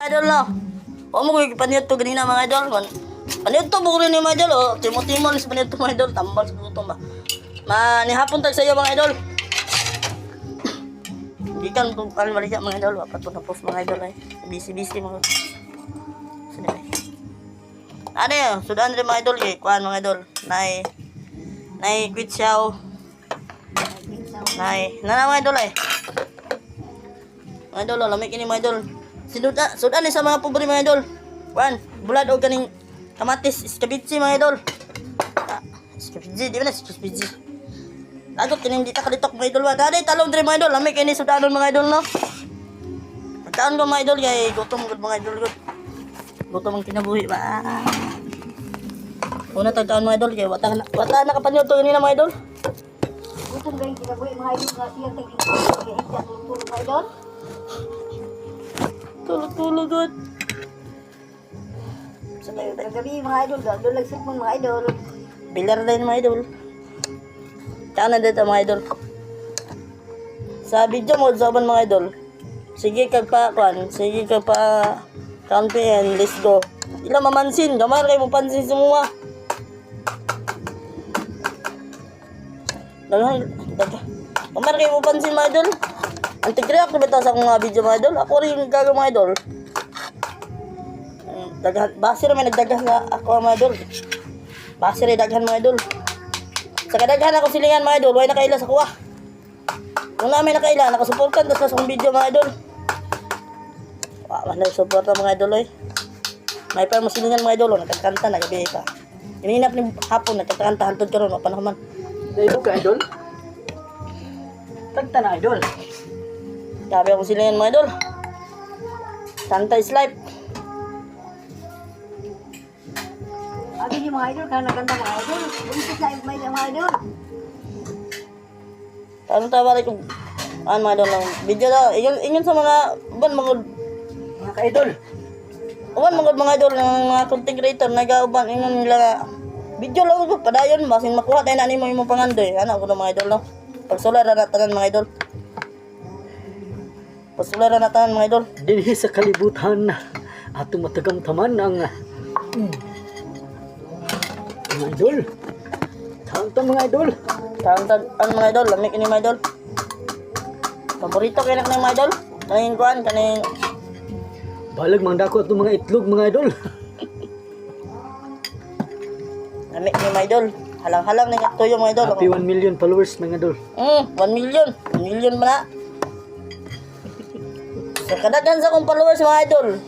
Idol no. O mo ko paniyot to ganina mga idol. Paniyot to buko rin ni mga idol. O timo-timo ni sa paniyot to mga idol. Tambal sa gutom ba. Manihapon tag sa iyo mga idol. Gikan kung kami balik mga idol. Wapat to na post mga idol ay. Busy mga. Sini. Ano yun? Sudan rin mga idol kay kuan mga idol. Nay quit siya. Nay mga idol ay. Mga idol, lamig ini mga idol. Sudan ni sa mga pobre mga idol. Kuan, bulad o ganing kamatis, iskabitsi mga idol. Iskabitsi, di ba na iskabitsi? Lagot kining dita kalitok mga idol. Dali talong diri mga idol, lamig ini sudanon mga idol no. Pagkaan ko mga idol kay gutom gud mga idol gud. Gutom ang kinabuhi ba. Una tagtaan mga idol kay wata nakapanyo to ganina mga idol. Gutom gayong kinabuhi mga idol nga siyang taging mga idol. Tulog gud. Sa gabi mga idol, doon lang sipon mga idol. Bilar din mga idol. Tsaka dito mga idol. Sa video mo, saban mga idol. Sige kag pa, campaign, let's go. Ila mamansin, gamar kayo mo pansin semua. Gamar kayo mo pansin mga idol. Anti-react na bitaw sa akong mga video mga idol. Ako rin gagawin mga idol. Base rin may nagdagas na ako mga idol. Base rin daghan mga idol. Sa kadaghan ako silingan mga idol, way nakaila sa kuha. Kung namin nakaila, nakasuportan tapos sa akong video mga idol. Wala suporta mga idol eh. May pa mo silingan mga idol, nagkakanta, nagabi pa. Ininap ni hapon, nagkakanta, hantod ka ron, mapanahaman. Dahil ka idol? Tagta na idol. Sabi akong silingan mga idol. Santa is life. Abi yung mga idol, kaya naganda mga idol. Bumisit na yung mga idol. Ano tawa rin kung mga idol ng video na. Ingon sa mga uban mga Mga ka-idol. mga idol ng mga content creator nag-auban ingon nila video lang ko padayon basin makuha tayo na mo imong pangandoy. Ano ko ng mga idol no. Pagsular na tanan mga idol. Pagsular na tanan mga idol. Dinhi sa kalibutan ato matagamtaman ang mga idol. Tantang mga idol. Tantang mga idol, lamig ini mga idol. Paborito kay nak ng mga idol. Kaning kuan, kaning Balag mang dako ato mga itlog mga idol. lamig ni mga idol. Halang-halang ni tuyo mga idol. Happy 1 million followers mga idol. 1 million. 1 million ba na? Sa kadaghan sa kong followers mga idol.